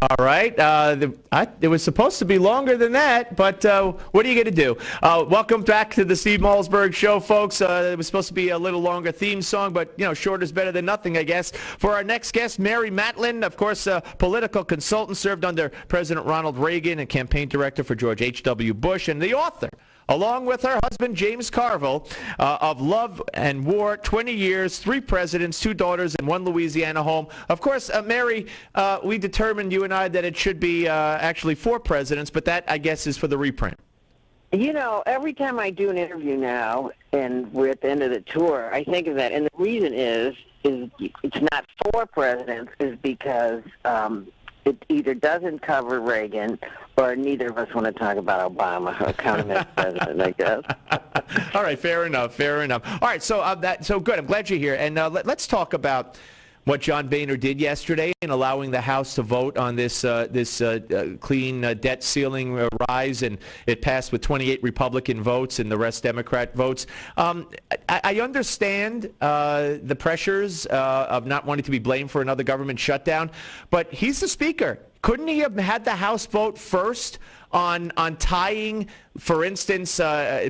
All right. It was supposed to be longer than that, but what are you going to do? Welcome back to the Steve Malzberg Show, folks. It was supposed to be a little longer theme song, but, short is better than nothing, I guess. For our next guest, Mary Matalin, of course, a political consultant, served under President Ronald Reagan and campaign director for George H.W. Bush, and the author, along with her husband, James Carville, of Love and War, 20 years, 3 presidents, 2 daughters, and 1 Louisiana home. Of course, Mary, we determined, you and I, that it should be actually 4 presidents, but that, I guess, is for the reprint. Every time I do an interview now, and we're at the end of the tour, I think of that. And the reason is it's not 4 presidents, is because it either doesn't cover Reagan or neither of us want to talk about Obama or count him as president, I guess. All right, fair enough. All right, so good. I'm glad you're here. And let's talk about what John Boehner did yesterday in allowing the House to vote on this clean debt ceiling rise, and it passed with 28 Republican votes and the rest Democrat votes. I understand the pressures of not wanting to be blamed for another government shutdown, but he's the Speaker. Couldn't he have had the House vote first on tying, for instance,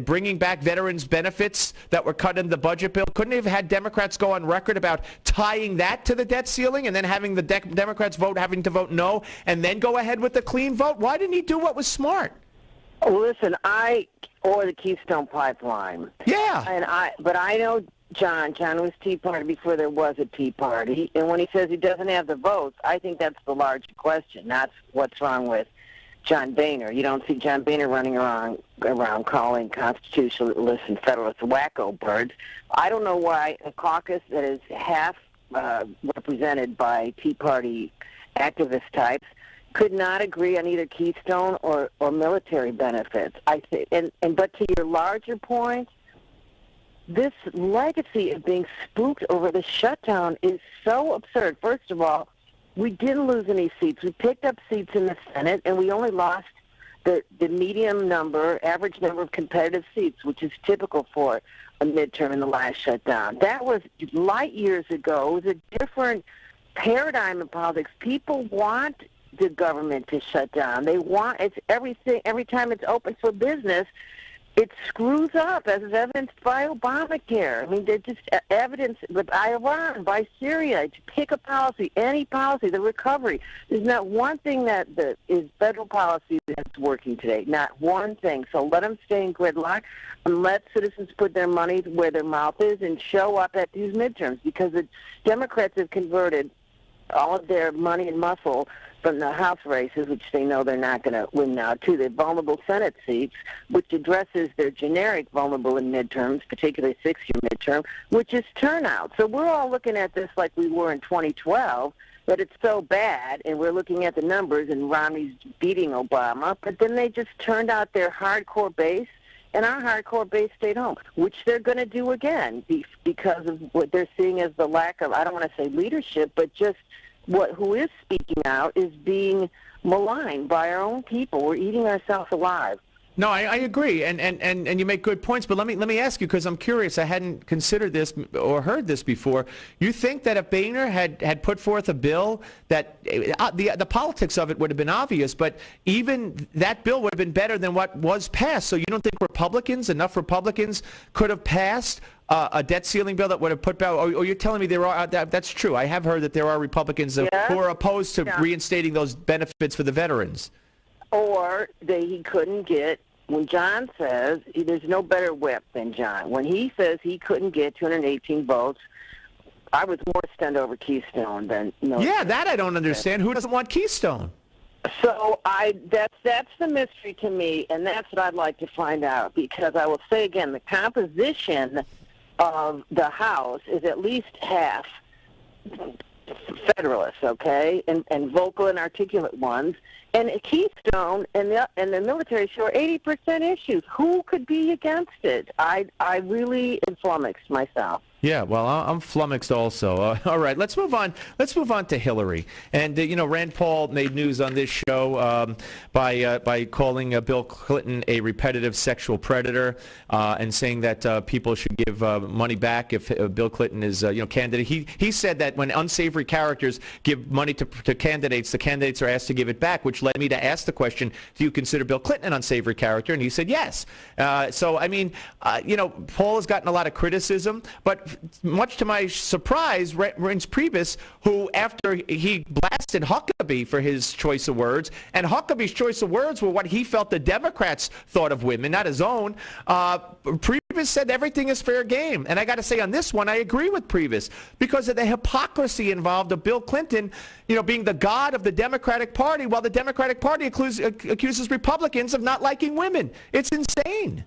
bringing back veterans' benefits that were cut in the budget bill? Couldn't he have had Democrats go on record about tying that to the debt ceiling and then having the Democrats having to vote no and then go ahead with the clean vote? Why didn't he do what was smart? Oh, listen, or the Keystone Pipeline. Yeah. But I know John was Tea Party before there was a Tea Party, and when he says he doesn't have the votes, I think that's the large question. That's what's wrong with John Boehner. You don't see John Boehner running around calling constitutionalists and federalists wacko birds. I don't know why a caucus that is half represented by Tea Party activist types could not agree on either Keystone or military benefits. I think, but to your larger point, this legacy of being spooked over the shutdown is so absurd. First of all, we didn't lose any seats. We picked up seats in the Senate, and we only lost the medium number, average number of competitive seats, which is typical for a midterm in the last shutdown. That was light years ago. It was a different paradigm in politics. People want the government to shut down. They want everything. Every time it's open for business, it screws up, as is evidenced by Obamacare. I mean, they're just evidence with Iran, by Syria, to pick a policy, any policy, the recovery. There's not one thing that is federal policy that's working today, not one thing. So let them stay in gridlock and let citizens put their money where their mouth is and show up at these midterms, because the Democrats have converted all of their money and muscle from the House races, which they know they're not going to win now, to the vulnerable Senate seats, which addresses their generic vulnerable in midterms, particularly 6-year midterm, which is turnout. So we're all looking at this like we were in 2012, but it's so bad, and we're looking at the numbers, and Romney's beating Obama, but then they just turned out their hardcore base, and our hardcore base stayed home, which they're going to do again because of what they're seeing as the lack of, I don't want to say leadership, but just who is speaking out is being maligned by our own people. We're eating ourselves alive. No, I agree, and you make good points. But let me ask you, because I'm curious. I hadn't considered this or heard this before. You think that if Boehner had put forth a bill, that the politics of it would have been obvious, but even that bill would have been better than what was passed. So you don't think enough Republicans could have passed a debt ceiling bill that would have put back? Or you're telling me there are? That's true. I have heard that there are Republicans who are opposed to reinstating those benefits for the veterans. Or he couldn't get, when John says, there's no better whip than John. When he says he couldn't get 218 votes, I was more stunned over Keystone than Yeah, that I don't understand. Who doesn't want Keystone? So that's the mystery to me, and that's what I'd like to find out, because I will say again, the composition of the House is at least half Federalists, okay, and vocal and articulate ones, and Keystone and the military show 80% issues. Who could be against it? I really am flummoxed myself. Yeah, well, I'm flummoxed also. All right, let's move on. Let's move on to Hillary. And Rand Paul made news on this show by calling Bill Clinton a repetitive sexual predator and saying that people should give money back if Bill Clinton is candidate. He said that when unsavory characters give money to candidates, the candidates are asked to give it back, which led me to ask the question: do you consider Bill Clinton an unsavory character? And he said yes. So I mean, Paul has gotten a lot of criticism, but much to my surprise, Reince Priebus, who after he blasted Huckabee for his choice of words, and Huckabee's choice of words were what he felt the Democrats thought of women, not his own, Priebus said everything is fair game. And I got to say on this one, I agree with Priebus because of the hypocrisy involved of Bill Clinton, being the god of the Democratic Party, while the Democratic Party accuses Republicans of not liking women. It's insane.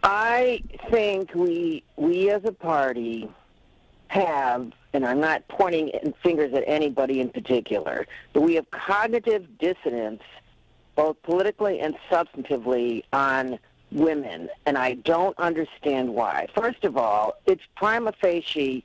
I think we as a party have, and I'm not pointing fingers at anybody in particular, but we have cognitive dissonance, both politically and substantively, on women, and I don't understand why. First of all, it's prima facie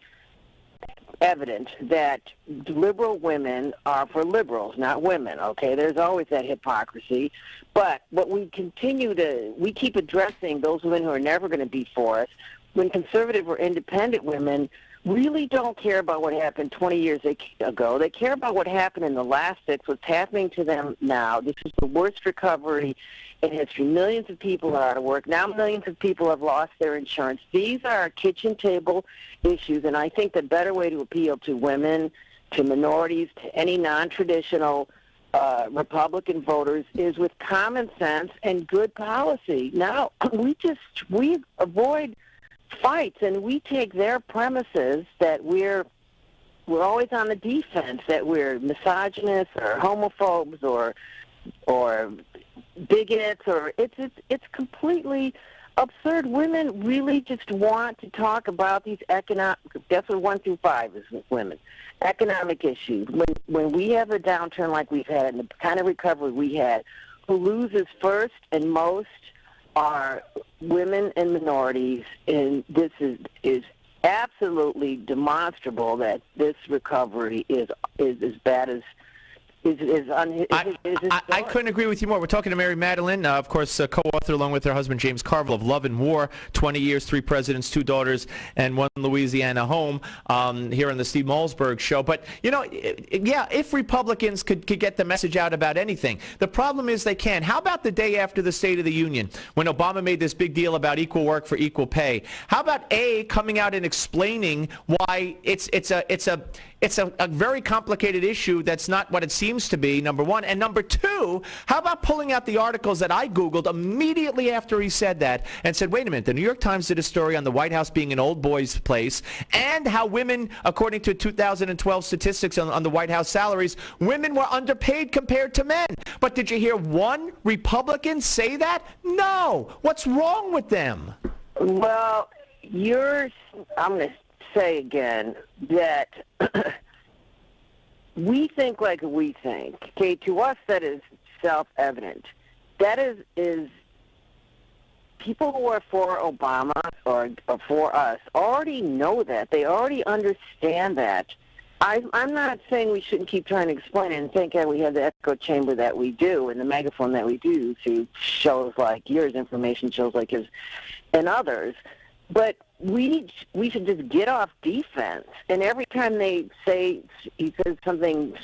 evident that liberal women are for liberals, not women, okay? There's always that hypocrisy. But what we keep addressing those women who are never going to be for us, when conservative or independent women really don't care about what happened 20 years ago. They care about what happened in the last 6, what's happening to them now. This is the worst recovery in history. Millions of people are out of work. Now millions of people have lost their insurance. These are kitchen table issues, and I think the better way to appeal to women, to minorities, to any non-traditional Republican voters is with common sense and good policy. Now, we avoid fights, and we take their premises that we're always on the defense, that we're misogynists or homophobes or bigots, or it's completely absurd. Women really just want to talk about these economic. That's what 1 through 5 is with women. Economic issues. When we have a downturn like we've had and the kind of recovery we had, who loses first and most are women and minorities, and this is absolutely demonstrable that this recovery is as bad as I couldn't agree with you more. We're talking to Mary Matalin, of course, co-author along with her husband James Carville of Love and War, 20 years, 3 presidents, 2 daughters, and 1 Louisiana home, here on the Steve Malzberg Show. But, if Republicans could get the message out about anything, the problem is they can't. How about the day after the State of the Union, when Obama made this big deal about equal work for equal pay? How about coming out and explaining why it's a very complicated issue that's not what it seems to be, number one. And number two, how about pulling out the articles that I Googled immediately after he said that and said, wait a minute, the New York Times did a story on the White House being an old boy's place, and how women, according to 2012 statistics on the White House salaries, women were underpaid compared to men. But did you hear one Republican say that? No. What's wrong with them? Well, I'm going to say again that we think like we think. Okay, to us that is self-evident. That is people who are for Obama or for us already know that. They already understand that. I'm not saying we shouldn't keep trying to explain it, and thank God we have the echo chamber that we do and the megaphone that we do through shows like yours, information shows like yours, and others. But we should just get off defense. And every time he says something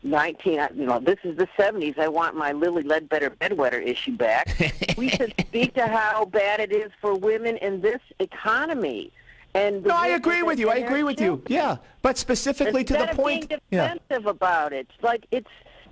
19, this is the 70s, I want my Lily Ledbetter bedwetter issue back. We should speak to how bad it is for women in this economy. And no, I agree with you. I agree with you. Yeah, but specifically to the point. Instead of being defensive about it, it's.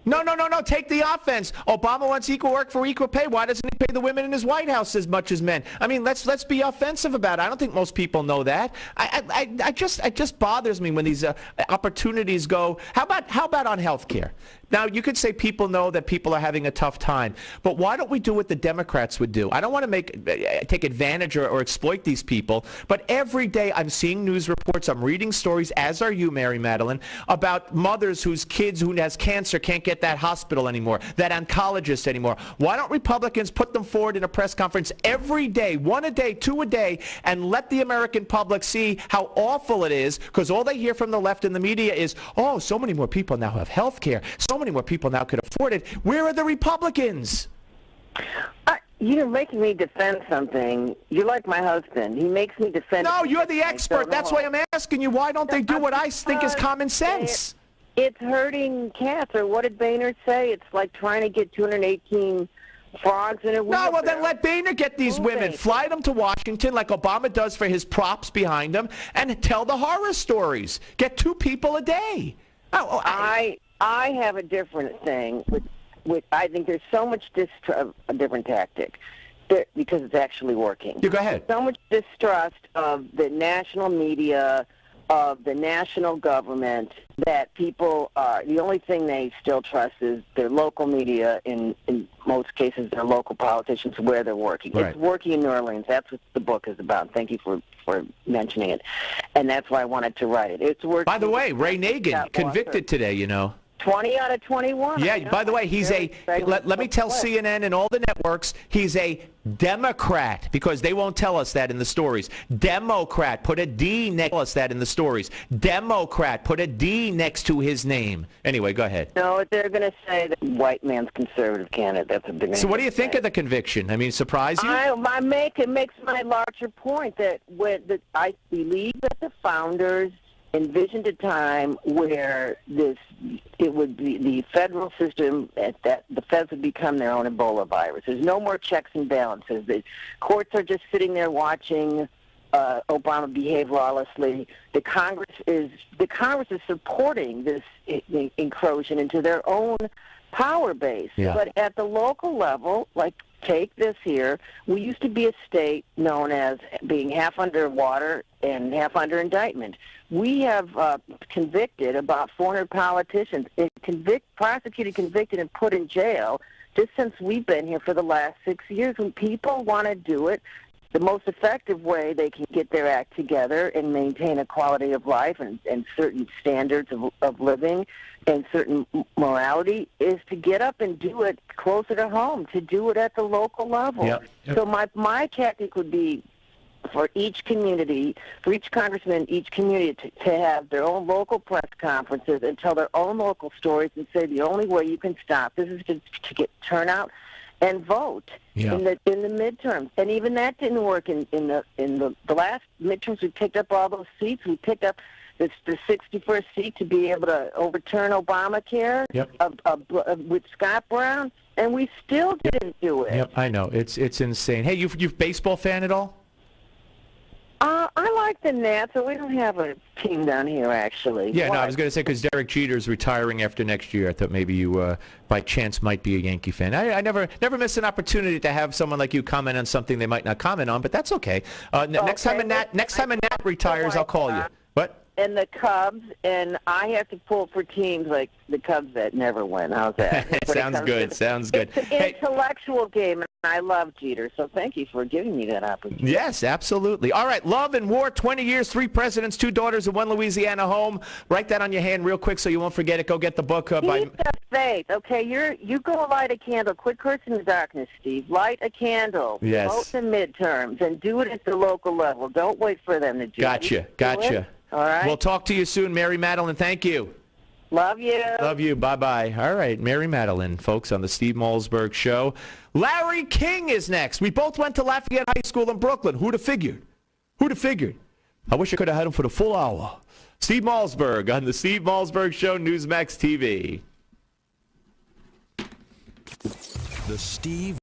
No. Take the offense. Obama wants equal work for equal pay. Why doesn't he pay the women in his White House as much as men? I mean, let's be offensive about it. I don't think most people know that. It just bothers me when these opportunities go. How about on health care? Now, you could say people know that people are having a tough time, but why don't we do what the Democrats would do? I don't want to take advantage or exploit these people, but every day I'm seeing news reports, I'm reading stories, as are you, Mary Matalin, about mothers whose kids who has cancer can't get that hospital anymore, that oncologist anymore. Why don't Republicans put them forward in a press conference every day, one a day, two a day, and let the American public see how awful it is, because all they hear from the left and the media is, oh, so many more people now have health care. So many more people now could afford it. Where are the Republicans? You're making me defend something. You're like my husband. He makes me defend. No, you're the expert. That's why I'm asking you. Why don't they do what I think is common sense? It's hurting cats. Or what did Boehner say? It's like trying to get 218 frogs in a wheelbarrow. No, well, then let Boehner get these women, fly them to Washington like Obama does for his props behind him, and tell the horror stories. Get 2 people a day. I have a different thing. I think there's so much a different tactic because it's actually working. You go ahead. So much distrust of the national media, of the national government, that people the only thing they still trust is their local media, in most cases their local politicians, where they're working. Right. It's working in New Orleans. That's what the book is about. Thank you for mentioning it. And that's why I wanted to write it. It's working. By the way, Ray Nagin, convicted today, you know. 20 out of 21. Yeah, by the way, he's let me tell CNN and all the networks, he's a Democrat, because they won't tell us that in the stories. Democrat, put a D next to us that in the stories. Democrat, put a D next to his name. Anyway, go ahead. No, they're going to say that white man's conservative candidate. That's what they're going to say. So what do you think of the conviction? I mean, surprise you? It makes my larger point that I believe that the founders envisioned a time where it would be the federal system, that the feds would become their own Ebola virus. There's no more checks and balances. The courts are just sitting there watching Obama behave lawlessly. The Congress is supporting this encroaching into their own power base. Yeah. But at the local level, like take this here, we used to be a state known as being half underwater and half under indictment. We have convicted about 400 politicians, prosecuted, convicted, and put in jail just since we've been here for the last 6 years. When people want to do it, the most effective way they can get their act together and maintain a quality of life and certain standards of living and certain morality is to get up and do it closer to home, to do it at the local level. Yep. So my tactic would be for each community, for each congressman, each community to have their own local press conferences and tell their own local stories and say the only way you can stop this is to get turnout and vote in the midterms. And even that didn't work in the last midterms. We picked up all those seats. We picked up the 61st seat to be able to overturn Obamacare with Scott Brown, and we still didn't do it. Yep, I know. It's insane. Hey, you baseball fan at all? I like the Nats, but we don't have a team down here, actually. Yeah, no, I was going to say because Derek Jeter's retiring after next year. I thought maybe you, by chance, might be a Yankee fan. I never miss an opportunity to have someone like you comment on something they might not comment on, but that's okay. Next time a Nat retires, I'll call you. What? And the Cubs, and I have to pull for teams like the Cubs that never win. How's that? Sounds good. Sounds good. It's an intellectual game, and I love Jeter, so thank you for giving me that opportunity. Yes, absolutely. All right, Love and War, 20 years, 3 presidents, 2 daughters, and 1 Louisiana home. Write that on your hand real quick so you won't forget it. Go get the book. Keep the faith, okay? You go light a candle. Quit cursing the darkness, Steve. Light a candle. Yes. Vote the midterms, and do it at the local level. Don't wait for them to do it. Gotcha. All right. We'll talk to you soon, Mary Matalin. Thank you. Love you. Love you. Bye-bye. All right, Mary Matalin, folks, on the Steve Malzberg Show. Larry King is next. We both went to Lafayette High School in Brooklyn. Who'd have figured? Who'd have figured? I wish I could have had him for the full hour. Steve Malzberg on the Steve Malzberg Show, Newsmax TV. The Steve